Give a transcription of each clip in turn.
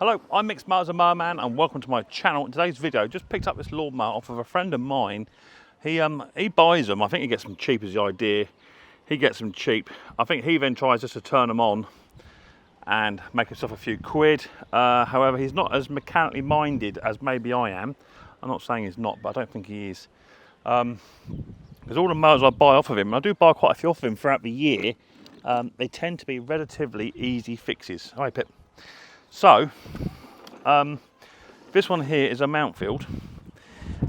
Hello, I'm Micks Mowers, a mower man, and welcome to my channel. In today's video, just picked up this lawnmower off of a friend of mine. He buys them. I think he gets them cheap, is the idea. He gets them cheap. I think he then tries just to turn them on and make himself a few quid. However, he's not as mechanically minded as maybe I am. I'm not saying he's not, but I don't think he is. Because all the mowers I buy off of him, and I do buy quite a few off of him throughout the year, they tend to be relatively easy fixes. Hi, Pip. So, this one here is a Mountfield,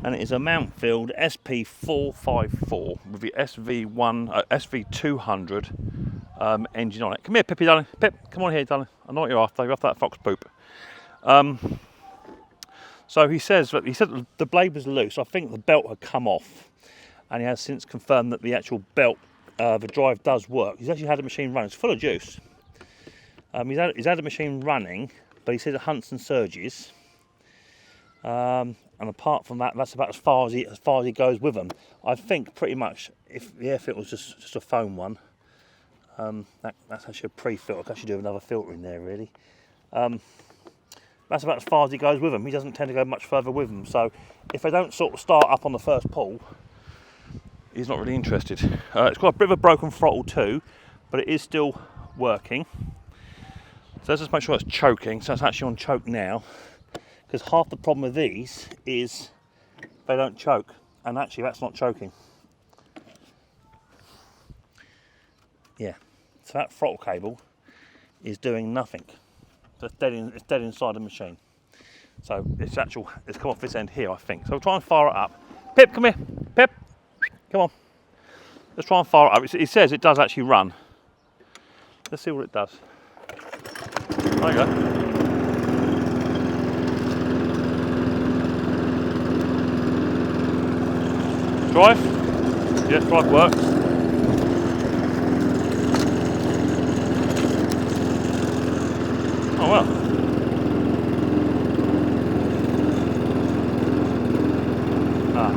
and it is a Mountfield SP454 with the SV200 engine on it. Come here, Pippy, darling. Pip, come on here, darling. I know what you're after. You're after that fox poop. So he said the blade was loose. I think the belt had come off, and he has since confirmed that the actual belt, the drive does work. He's actually had the machine running. It's full of juice. He's had the machine running, but he says it hunts and surges. And apart from that, that's about as far as he goes with them. I think pretty much if the air filter was just a foam one, that's actually a pre-filter. I could actually do another filter in there really. That's about as far as he goes with them. He doesn't tend to go much further with them. So if they don't sort of start up on the first pull, he's not really interested. It's got a bit of a broken throttle too, but it is still working. So let's just make sure it's choking. So it's actually on choke now, because half the problem with these is they don't choke, and actually that's not choking. Yeah, so that throttle cable is doing nothing. So it's dead inside the machine. So it's come off this end here, I think. So we'll try and fire it up. Pip, come here. Pip, come on. Let's try and fire it up. It says it does actually run. Let's see what it does. There you go. Drive? Yes, drive works. Oh well.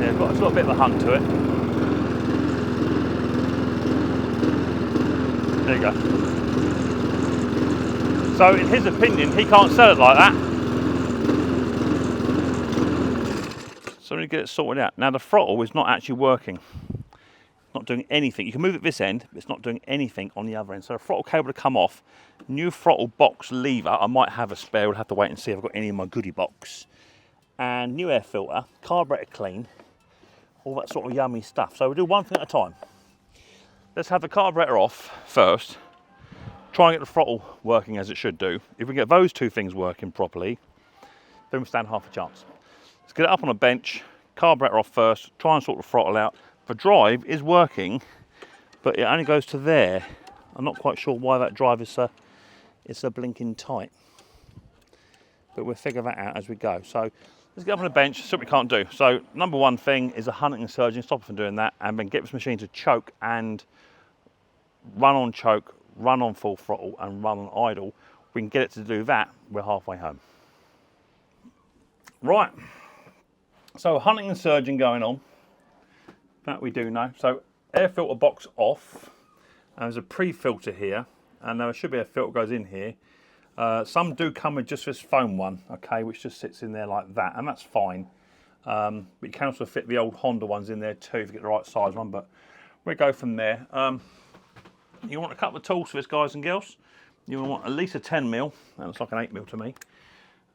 Yeah, it's got a bit of a hunt to it. There you go. So in his opinion, he can't sell it like that. So we need to get it sorted out. Now the throttle is not actually working. It's not doing anything. You can move it this end, but it's not doing anything on the other end. So the throttle cable to come off. New throttle box lever. I might have a spare. We'll have to wait and see if I've got any in my goodie box. And new air filter, carburetor clean, all that sort of yummy stuff. So we'll do one thing at a time. Let's have the carburetor off first. Try and get the throttle working as it should do. If we get those two things working properly, then we stand half a chance. Let's get it up on a bench, carburetor off first, try and sort the throttle out. The drive is working, but it only goes to there. I'm not quite sure why that drive is so blinking tight. But we'll figure that out as we go. So let's get up on a bench, see what we can't do. So number one thing is a hunting and surging, stop it from doing that, and then get this machine to choke and run on choke, run on full throttle and run on idle. We can get it to do that, we're halfway home. Right, so hunting and surging going on, that we do know. So air filter box off, and there's a pre-filter here, and there should be a filter goes in here. Some do come with just this foam one, okay, which just sits in there like that, and that's fine. But you can also fit the old Honda ones in there too if you get the right size one, but we'll go from there. You want a couple of tools for this, guys and girls. You want at least a 10mm, that looks like an 8mm to me,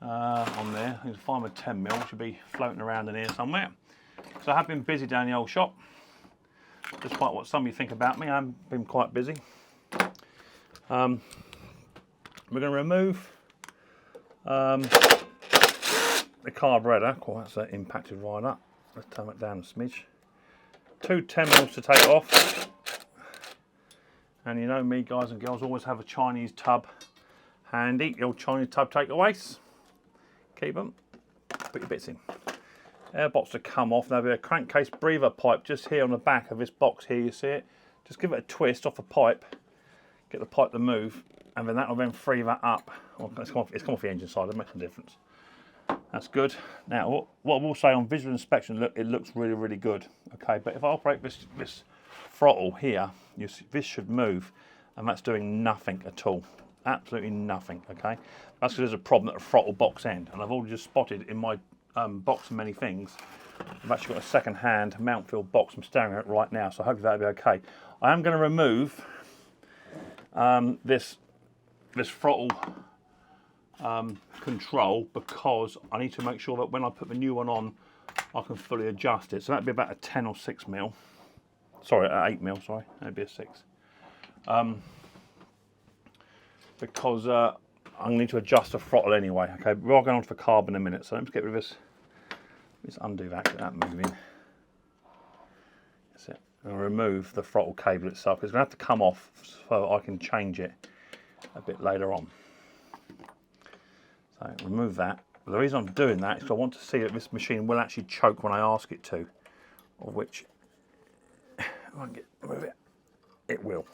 on there. I think it's 5 or 10mm, should be floating around in here somewhere. So I have been busy down the old shop, despite what some of you think about me. I've been quite busy. We're going to remove the carburetor. Cool, that's impacted right up. Let's turn it down a smidge. 2 10mm to take off. And you know me, guys and girls, always have a Chinese tub handy. The old Chinese tub takeaways. Keep them. Put your bits in. Air box to come off. Now there'll be a crankcase breather pipe just here on the back of this box here. You see it? Just give it a twist off the pipe. Get the pipe to move, and then that will then free that up. Well, it's come off the engine side. It makes a difference. That's good. Now, what I will say on visual inspection, look, it looks really, really good. Okay, but if I operate this throttle here, this should move, and that's doing nothing at all. absolutely nothing, okay? That's because there's a problem at the throttle box end, and I've already just spotted in my box of many things, I've actually got a second-hand Mountfield box I'm staring at right now, so hopefully that'll be okay. I am going to remove this throttle control, because I need to make sure that when I put the new one on, I can fully adjust it. So that'd be about a 10 or 6 mil. Sorry, 8 mil, sorry, that'd be a 6. Because I'm going to need to adjust the throttle anyway. Okay, we're all going on for carb in a minute, so let's get rid of this. Let's undo that, get that moving. That's it. I'll remove the throttle cable itself. It's going to have to come off so I can change it a bit later on. So remove that. But the reason I'm doing that is because I want to see that this machine will actually choke when I ask it to, of which, if I can move it, it will.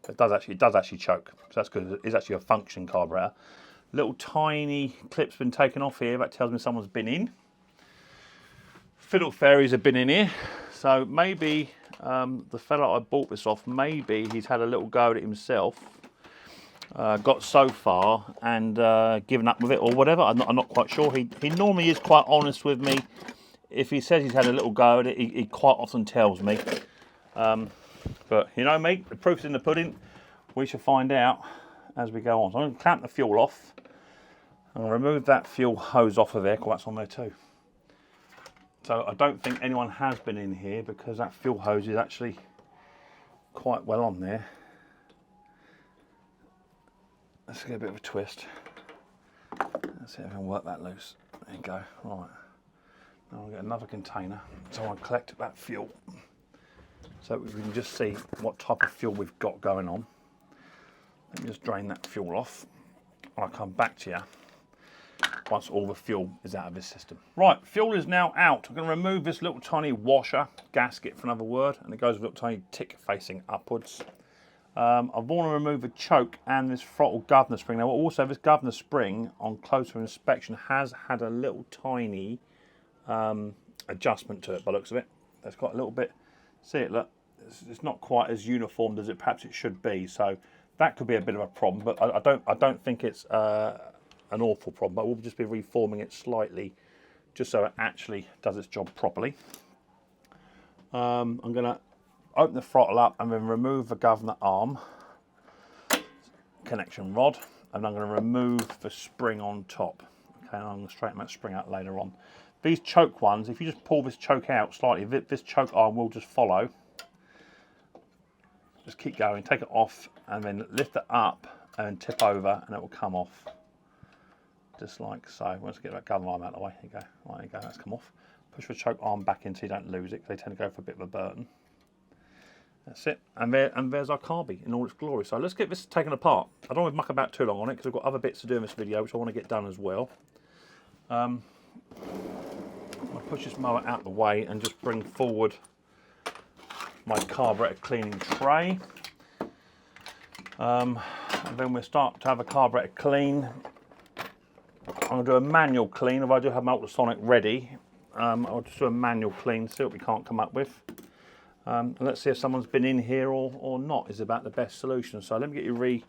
So it does actually choke. So that's good. It's actually a function carburetor. Little tiny clip's been taken off here. That tells me someone's been in. Fiddle fairies have been in here. So maybe the fella I bought this off, maybe he's had a little go at it himself. Got so far and given up with it or whatever. I'm not quite sure. He normally is quite honest with me. If he says he's had a little go at it, he quite often tells me. But you know me, the proof's in the pudding. We shall find out as we go on. So I'm going to clamp the fuel off. I'm going to remove that fuel hose off of there, because that's on there too. So I don't think anyone has been in here, because that fuel hose is actually quite well on there. Let's get a bit of a twist. Let's see if I can work that loose. There you go. Right. Now I'll get another container. So I'll collect that fuel, so we can just see what type of fuel we've got going on. Let me just drain that fuel off. I'll come back to you once all the fuel is out of this system. Right, fuel is now out. I'm going to remove this little tiny washer, gasket for another word, and it goes with a little tiny tick facing upwards. I want to remove the choke and this throttle governor spring. Now also, this governor spring on closer inspection has had a little tiny adjustment to it by the looks of it. It's got a little bit, see it, look, it's not quite as uniformed as it perhaps it should be, so that could be a bit of a problem, but I don't think it's an awful problem, but we'll just be reforming it slightly just so it actually does its job properly. I'm going to open the throttle up and then remove the governor arm connection rod, and I'm going to remove the spring on top. Okay, and I'm going to straighten that spring out later on. These choke ones, if you just pull this choke out slightly, this choke arm will just follow. Just keep going, take it off, and then lift it up and tip over, and it will come off. Just like so. Let's get that governor arm out of the way. Here you go. Right, there you go, that's come off. Push the choke arm back in so you don't lose it, because they tend to go for a bit of a burden. That's it, and there's our carby in all its glory. So let's get this taken apart. I don't want to muck about too long on it, because I've got other bits to do in this video which I want to get done as well. I'll push this mower out the way and just bring forward my carburetor cleaning tray. And then we'll start to have a carburetor clean. I'm going to do a manual clean, although I do have my ultrasonic ready. I'll just do a manual clean, see what we can't come up with. And let's see if someone's been in here or not is about the best solution. So let me get you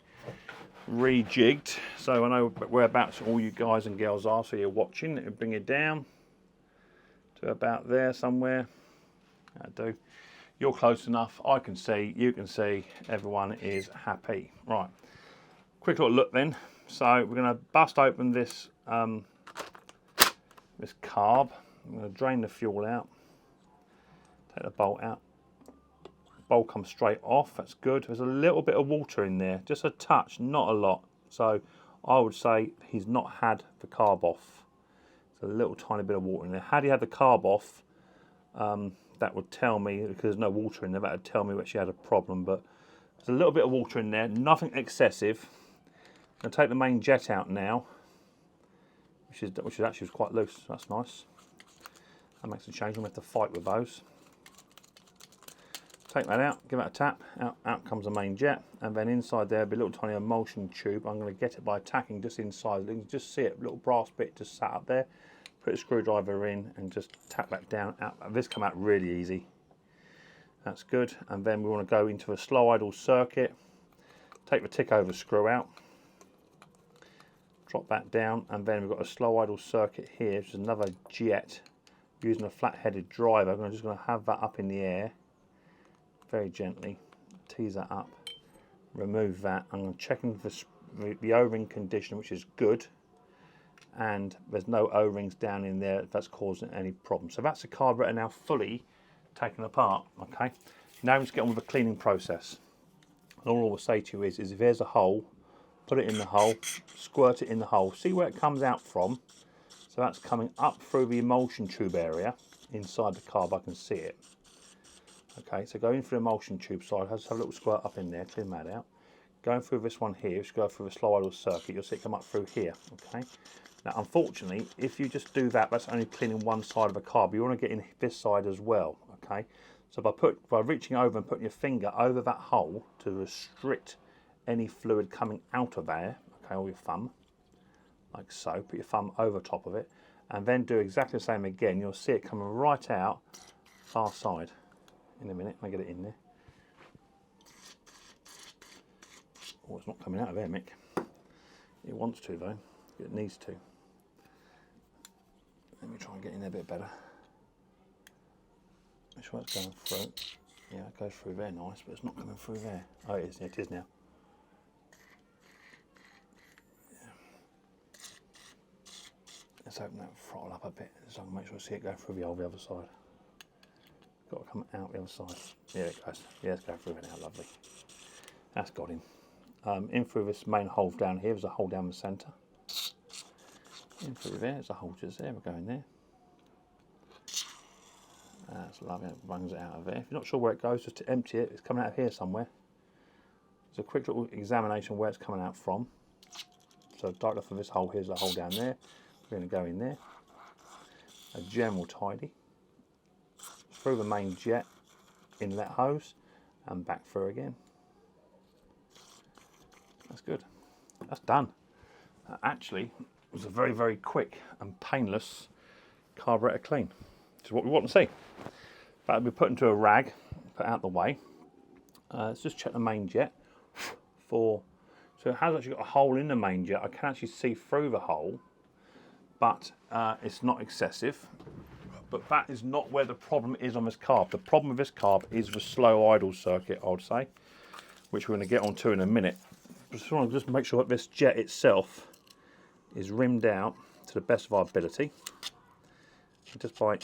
rejigged, so I know whereabouts all you guys and girls are, so you're watching. It'll bring it down to about there somewhere. That'll do. You're close enough, I can see, you can see, everyone is happy. Right, quick little look then. So we're going to bust open this this carb. I'm going to drain the fuel out, take the bolt out. Bolt comes straight off, that's good. There's a little bit of water in there, just a touch, not a lot. So I would say he's not had the carb off. There's a little tiny bit of water in there. Had he had the carb off, that would tell me, because there's no water in there, that would tell me that she had a problem. But there's a little bit of water in there, nothing excessive. I'm going to take the main jet out now, which is actually quite loose. That's nice. That makes a change. I'm going to have to fight with those. Take that out, give it a tap, out comes the main jet, and then inside there will be a little tiny emulsion tube. I'm going to get it by tacking just inside. You can just see it, a little brass bit just sat up there. Put a screwdriver in and just tap that down. Out. This come out really easy. That's good. And then we want to go into a slow idle circuit. Take the tick over screw out. drop that down, and then we've got a slow idle circuit here, which is another jet using a flat-headed driver. I'm just going to have that up in the air very gently, tease that up, remove that. I'm checking the O-ring condition, which is good, and there's no O-rings down in there if that's causing any problems. So that's the carburetor now fully taken apart. Okay, now we just get on with the cleaning process. And all I will say to you is if there's a hole, put it in the hole, squirt it in the hole, see where it comes out from. So that's coming up through the emulsion tube area inside the carb. I can see it. Okay, so going through the emulsion tube side, have a little squirt up in there, clean that out. Going through this one here, just go through the slow idle circuit, you'll see it come up through here. Okay. Now, unfortunately, if you just do that, that's only cleaning one side of the carb. You want to get in this side as well. Okay. So by reaching over and putting your finger over that hole to restrict any fluid coming out of there, okay, or your thumb, like so, put your thumb over top of it, and then do exactly the same again. You'll see it coming right out far side. In a minute, I'll get it in there. Oh, it's not coming out of there, Mick. It wants to though, it needs to. Let me try and get in there a bit better. Make sure it's going through. Yeah, it goes through there nice, but it's not coming through there. Oh, it is now. Yeah. Let's open that throttle up a bit so I can make sure I see it go through the other side. Got to come out the other side. Yeah, it goes. Yeah, it's going through it now, lovely. That's got him. In through this main hole down here, there's a hole down the centre. In through there, there's a hole just there, we're going there. That's lovely, it runs it out of there. If you're not sure where it goes, just to empty it, it's coming out of here somewhere. There's a quick little examination where it's coming out from. So directly off of this hole, here's a hole down there. We're going to go in there. A general tidy. Through the main jet, inlet hose, and back through again. That's good. That's done. Actually, it was a very, very quick and painless carburetor clean, which is what we want to see. That will be put into a rag, put out the way. Let's just check the main jet for. So it has actually got a hole in the main jet. I can actually see through the hole, but it's not excessive. But that is not where the problem is on this carb. The problem with this carb is the slow idle circuit, I would say, which we're going to get onto in a minute. Just want to make sure that this jet itself is rimmed out to the best of our ability. Just by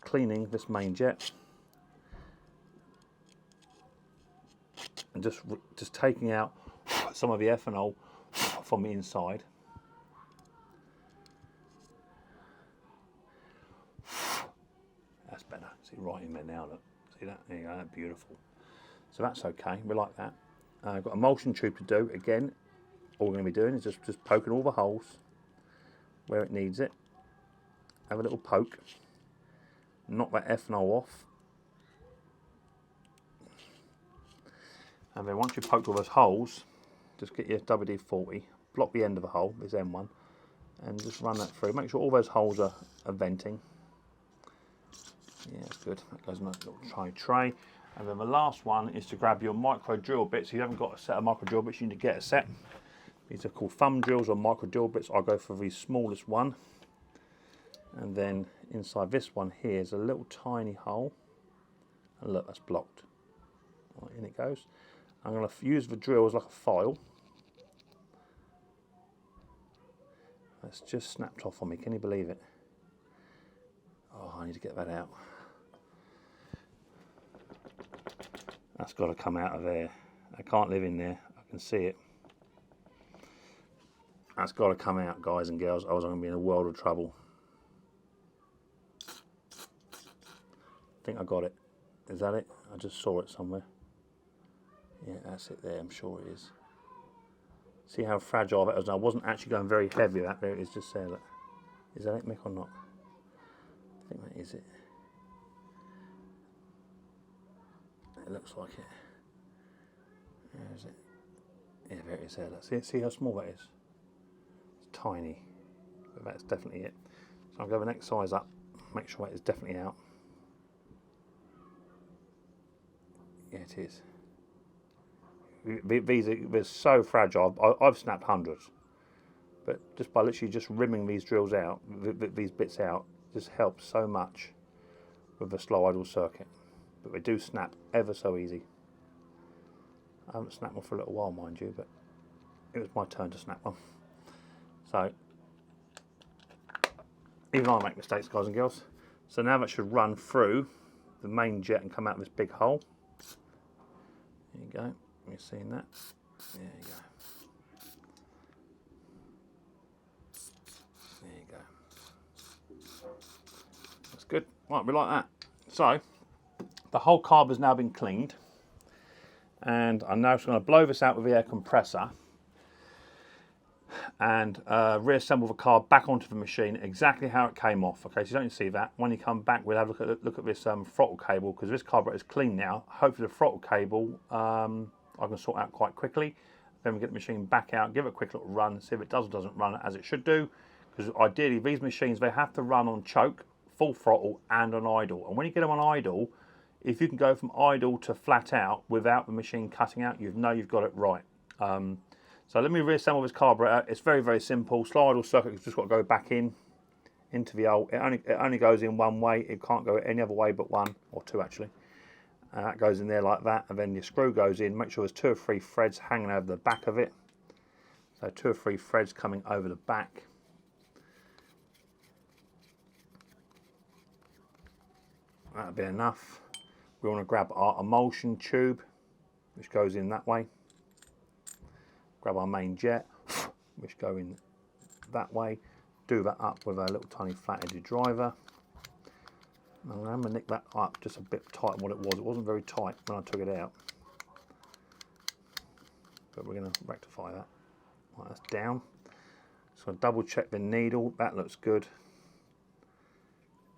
cleaning this main jet and just taking out some of the ethanol from the inside. That's better. See right in there now, look. See that? There you go, that's beautiful. So that's okay, we like that. I've got a emulsion tube to do. Again, all we're going to be doing is just poking all the holes where it needs it. Have a little poke. Knock that ethanol off. And then once you've poked all those holes, just get your WD-40, block the end of the hole, this M1, and just run that through. Make sure all those holes are venting. Yeah, that's good. That goes in a little tray. And then the last one is to grab your micro drill bits. If you haven't got a set of micro drill bits, you need to get a set. These are called thumb drills or micro drill bits. I'll go for the smallest one. And then inside this one here is a little tiny hole. And look, that's blocked. Right, in it goes. I'm going to use the drill as like a file. That's just snapped off on me. Can you believe it? Oh, I need to get that out. That's got to come out of there. I can't live in there. I can see it. That's got to come out, guys and girls. I was going to be in a world of trouble. I think I got it. Is that it? I just saw it somewhere. Yeah, that's it there. I'm sure it is. See how fragile that was. I wasn't actually going very heavy. That there it is, just there. Look. Is that it, Mick, or not? I think that is it. It looks like it. Where is it? Yeah, there it is there. See how small that is? It's tiny. But that's definitely it. So I'll go the next size up. Make sure that is definitely out. Yeah, it is. These are they're so fragile. I've snapped hundreds. but just by literally just rimming these drills out, these bits out, just helps so much with the slow idle circuit. But they do snap ever so easy. I haven't snapped one for a little while, mind you, but it was my turn to snap one. So, even I make mistakes, guys and girls. So now that should run through the main jet and come out of this big hole. There you go. You're seeing that? There you go. There you go. That's good. Right, we like that. So, the whole carb has now been cleaned. And I'm now just going to blow this out with the air compressor and reassemble the carb back onto the machine exactly how it came off. Okay, so you don't see that. When you come back, we'll have a look at this throttle cable, because this carburetor is clean now. Hopefully the throttle cable I can sort out quite quickly. Then we get the machine back out, give it a quick little run, see if it does or doesn't run as it should do. Because ideally these machines, they have to run on choke, full throttle and on idle. And when you get them on idle, if you can go from idle to flat out without the machine cutting out, you know you've got it right. So let me reassemble this carburetor. It's very, very simple. Slow idle circuit has just got to go back into the old. It only goes in one way. It can't go any other way but one, or two actually. And that goes in there like that, and then your screw goes in. Make sure there's 2 or 3 threads hanging over the back of it. So 2 or 3 threads coming over the back. That'll be enough. We want to grab our emulsion tube, which goes in that way. Grab our main jet, which go in that way. Do that up with a little tiny flat-edged driver. I'm going to nick that up just a bit tighter than what it was. It wasn't very tight when I took it out, but we're going to rectify that. Right, that's down. So I double check the needle. That looks good.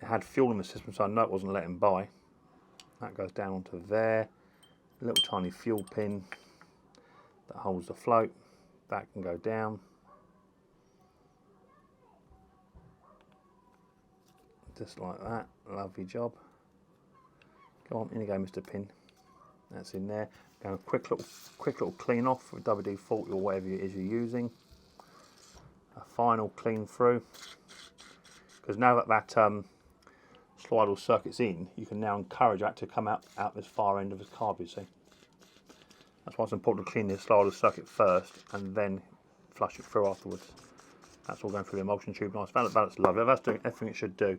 It had fuel in the system, so I know it wasn't letting by. That goes down onto there. A little tiny fuel pin that holds the float. That can go down. Just like that. Lovely job. Go on, in you go, Mr. Pin. That's in there. Go a quick little clean off with WD-40 or whatever it is you're using. A final clean through. Because now that slow idle circuit's in, you can now encourage that to come out this far end of this carb, you see. That's why it's important to clean this slow idle circuit first and then flush it through afterwards. That's all going through the emulsion tube. Nice. That's lovely. That's doing everything it should do.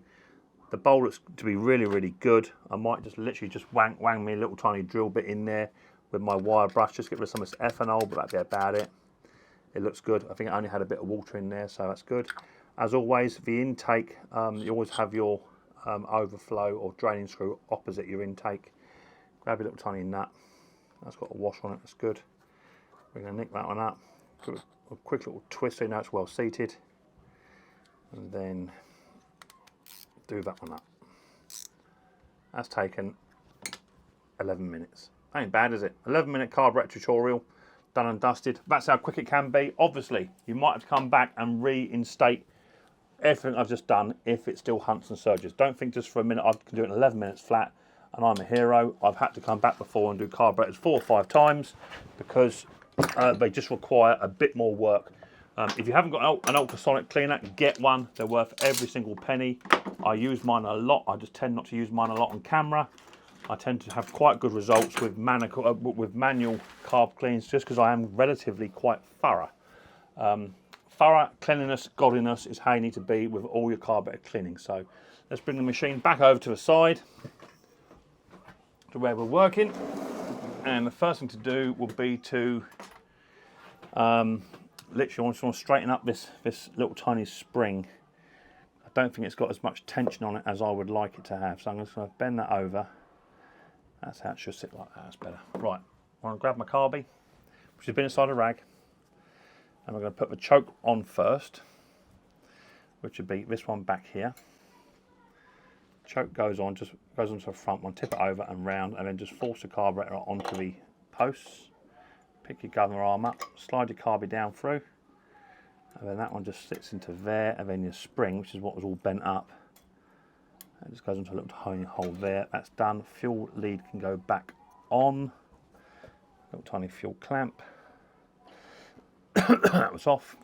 The bowl looks to be really, really good. I might just literally just wang me a little tiny drill bit in there with my wire brush, just get rid of some of this ethanol, but that'd be about it. It looks good. I think it only had a bit of water in there, so that's good. As always, the intake, you always have your overflow or draining screw opposite your intake. Grab a little tiny nut. That's got a wash on it, that's good. We're going to nick that one up. Give it a quick little twist so you know it's well seated. And then do that one up. That's taken 11 minutes. Ain't bad, is it? 11-minute carburetor tutorial, done and dusted. That's how quick it can be. Obviously, you might have to come back and reinstate everything I've just done if it still hunts and surges. Don't think just for a minute I can do it in 11 minutes flat and I'm a hero. I've had to come back before and do carburetors 4 or 5 times because they just require a bit more work. If you haven't got an ultrasonic cleaner, get one. They're worth every single penny. I use mine a lot. I just tend not to use mine a lot on camera. I tend to have quite good results with manual carb cleans just because I am relatively quite thorough. Thorough, cleanliness, godliness is how you need to be with all your carburetor cleaning. So let's bring the machine back over to the side to where we're working. And the first thing to do will be to literally I just want to straighten up this little tiny spring. I don't think it's got as much tension on it as I would like it to have. So I'm just going to bend that over. That's how it should sit like that. That's better. Right, I want to grab my carby, which has been inside a rag. And we're going to put the choke on first, which would be this one back here. Choke goes on, just goes onto the front one, tip it over and round, and then just force the carburetor onto the posts. Pick your governor arm up, slide your carby down through, and then that one just sits into there, and then your spring, which is what was all bent up, it just goes into a little tiny hole there. That's done. Fuel lead can go back on. Little tiny fuel clamp. That was off.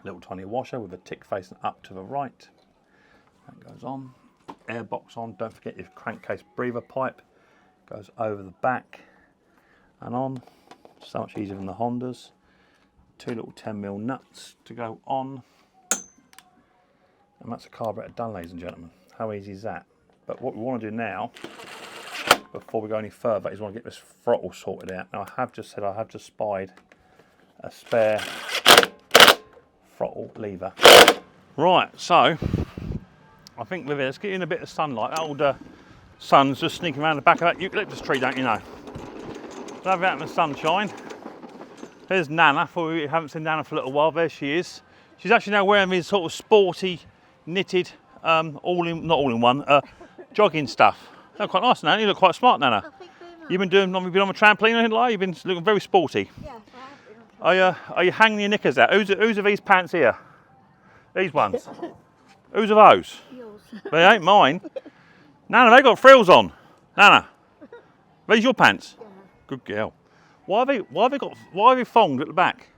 Little tiny washer with a tick facing up to the right. That goes on. Air box on. Don't forget your crankcase breather pipe. Goes over the back and on. So much easier than the Hondas. 2 little 10mm nuts to go on. And that's a carburetor done, ladies and gentlemen. How easy is that? But what we want to do now, before we go any further, is we want to get this throttle sorted out. Now I have just spied a spare throttle lever. Right, so I think with it, let's get in a bit of sunlight. That old sun's just sneaking around the back of that eucalyptus tree, don't you know? So have it out in the sunshine. There's Nana. For you haven't seen Nana for a little while, there she is. She's actually now wearing these sort of sporty, knitted, not all in one, jogging stuff. They're quite nice, Nana. You look quite smart, Nana. Oh, thank you very much. You've been on a trampoline or anything like that? You've been looking very sporty. Yeah, I have been. Are you hanging your knickers out? Whose are these pants here? These ones. Whose are those? Yours. They ain't mine. Nana, they got frills on. Nana, these your pants? Yeah. Good girl. Why are they thonged at the back?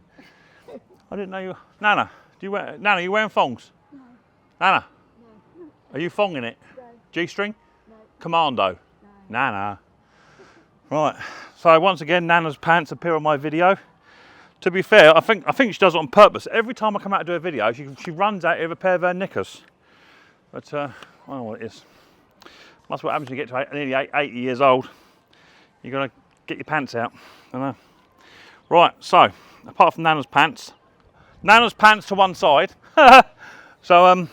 I didn't know you. Nana, Nana, you wearing thongs? No. Nana, No. are you thonging it? No. G-string? No. Commando? No. Nana. Right. So once again, Nana's pants appear on my video. To be fair, I think she does it on purpose. Every time I come out to do a video, she runs out of a pair of her knickers. But I don't know what it is. That's what happens when you get to nearly 80 years old. You've got to get your pants out. I know. Right, so apart from Nana's pants to one side. So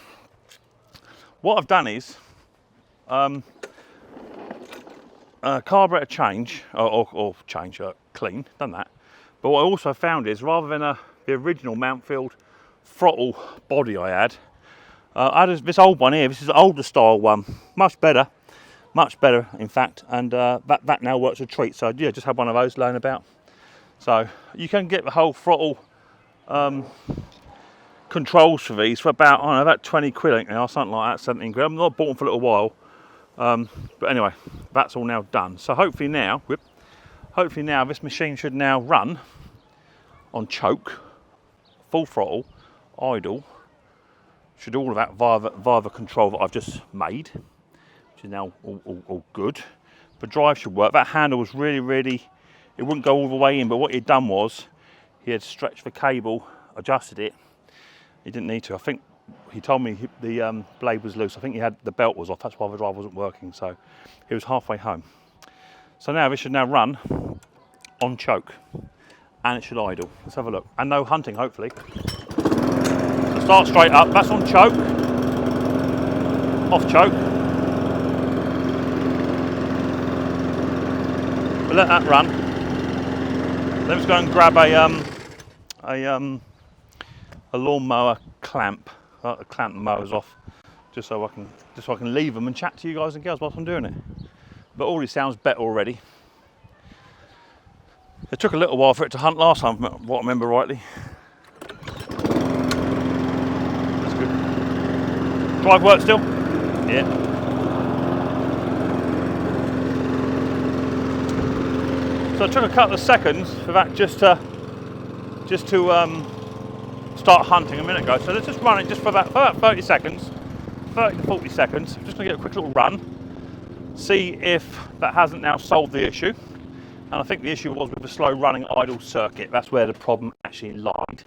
what I've done is carburetor change or change clean, done that. But what I also found is rather than the original Mountfield throttle body I had this old one here. This is an older style one, much better in fact, and that now works a treat. So yeah, just had one of those laying about. So you can get the whole throttle controls for these for about, I don't know, about 20 quid, I think now, something like that, 17 quid. I've not bought them for a little while, but anyway, that's all now done. So hopefully now this machine should now run on choke, full throttle, idle. Should do all of that via the control that I've just made, which is now all good. The drive should work. That handle was really, it wouldn't go all the way in, but what he'd done was he had stretched the cable, adjusted it. He didn't need to. I think he told me the blade was loose. I think the belt was off. That's why the drive wasn't working. So he was halfway home. So now this should now run on choke, and it should idle. Let's have a look. And no hunting, hopefully. So start straight up. That's on choke. Off choke. We'll let that run. Then let's go and grab a lawnmower clamp. I like to clamp the mowers off, just so I can leave them and chat to you guys and girls whilst I'm doing it. But already sounds better already. It took a little while for it to hunt last time, what I remember rightly. That's good. Drive work still? Yeah. So it took a couple of seconds for that just to start hunting a minute ago. So let's just run it just for about 30 seconds, 30 to 40 seconds. I'm just going to get a quick little run, see if that hasn't now solved the issue. And I think the issue was with the slow running idle circuit. That's where the problem actually lied.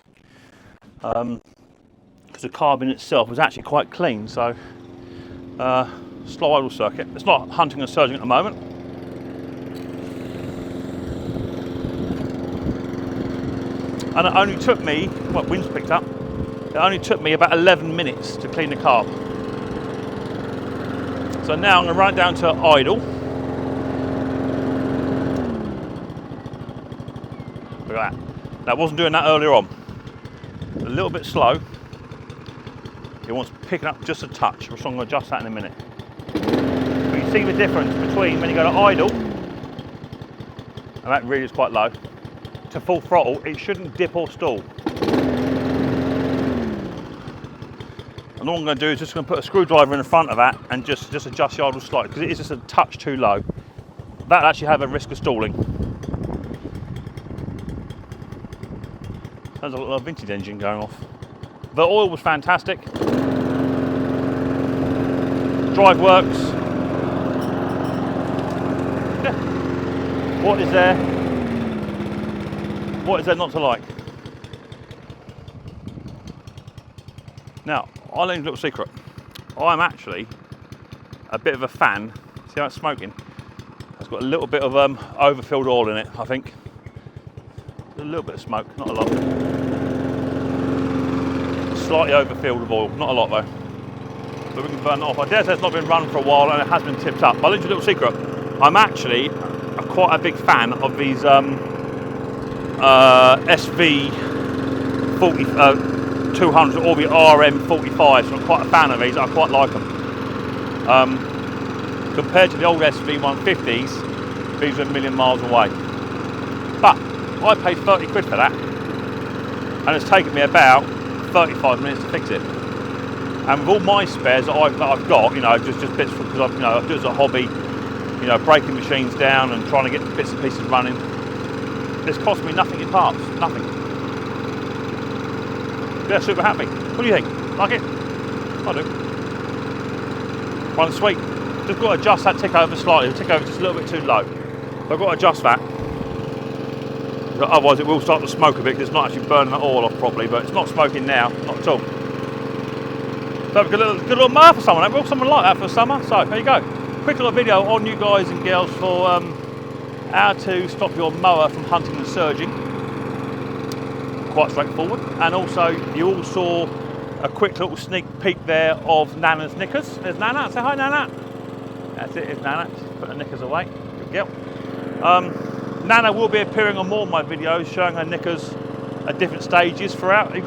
Because the carb in itself was actually quite clean. So slow idle circuit. It's not hunting and surging at the moment. And it only took me, wind's picked up, it only took me about 11 minutes to clean the carb. So now I'm going to run it down to idle. Look at that. That wasn't doing that earlier on. A little bit slow. It wants picking up just a touch, so I'm going to adjust that in a minute. But you see the difference between when you go to idle, and that really is quite low, to full throttle. It shouldn't dip or stall. And all I'm going to do is just going to put a screwdriver in the front of that and just adjust the idle slightly, because it is just a touch too low. That actually have a risk of stalling. Sounds like a little vintage engine going off. The oil was fantastic. Drive works. Yeah. What is there? What is there not to like? Now, I'll learn a little secret. I'm actually a bit of a fan. See how it's smoking? It's got a little bit of overfilled oil in it, I think. A little bit of smoke, not a lot. Slightly overfilled with oil, not a lot though. So we can burn it off. I dare say it's not been run for a while and it has been tipped up. But I'll let you a little secret. I'm actually quite a big fan of these SV40 200 or the RM45s. I'm quite a fan of these. I quite like them. Compared to the old SV150s, these are a million miles away. But I paid 30 quid for that, and it's taken me about 35 minutes to fix it. And with all my spares that I've got, you know, just bits because I do it as a hobby, you know, breaking machines down and trying to get bits and pieces running. It's cost me nothing in parts, nothing. Yeah, super happy. What do you think? Like it? I do. Runs sweet. Just got to adjust that tick over slightly. The tick over just a little bit too low. So I've got to adjust that. Otherwise it will start to smoke a bit because it's not actually burning that oil off properly, but it's not smoking now, not at all. So a good little mower for someone. Will someone like that for summer? So there you go. Quick little video on you guys and girls for how to stop your mower from hunting and surging. Quite straightforward. And also you all saw a quick little sneak peek there of Nana's knickers. There's Nana. Say hi, Nana. That's it. It's Nana. She's put the knickers away. Good girl. Nana will be appearing on more of my videos showing her knickers at different stages throughout. Have you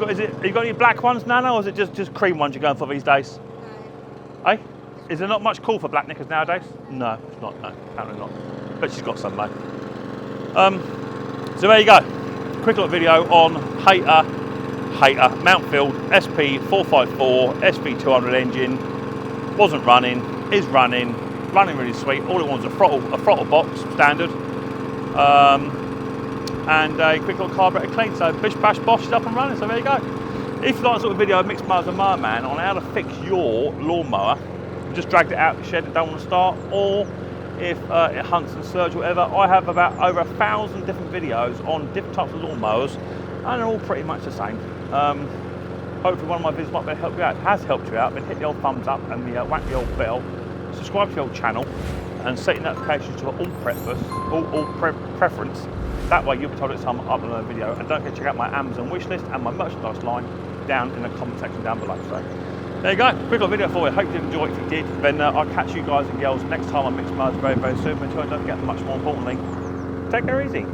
got any black ones, Nana, or is it just cream ones you're going for these days? No. Eh? Is there not much call for black knickers nowadays? No, it's not. No, apparently not. But she's got some, mate. So there you go. Quick little video on hater Mountfield SP454 SP200 engine. Wasn't running, is running really sweet. All it wants is a throttle box standard. And a quick little carburetor clean. So bish bash bosh is up and running. So there you go. If you like this sort of video of Micks Mowers and Mower Man on how to fix your lawnmower, you just dragged it out of the shed and don't want to start, or if it hunts and surge or whatever, I have about over 1,000 different videos on different types of lawnmowers, and they're all pretty much the same. Hopefully one of my videos might be help you out. It has helped you out, then hit the old thumbs up and whack the old bell, subscribe to the old channel, and set your notifications to all preference. That way you'll be told it's time I upload a video. And don't forget to check out my Amazon wishlist and my merchandise line down in the comment section down below. So there you go, quick little video for you. Hope you enjoyed. If you did, then I'll catch you guys and girls next time on Micks Mowers very, very soon. Until I don't forget, much more importantly, take care easy.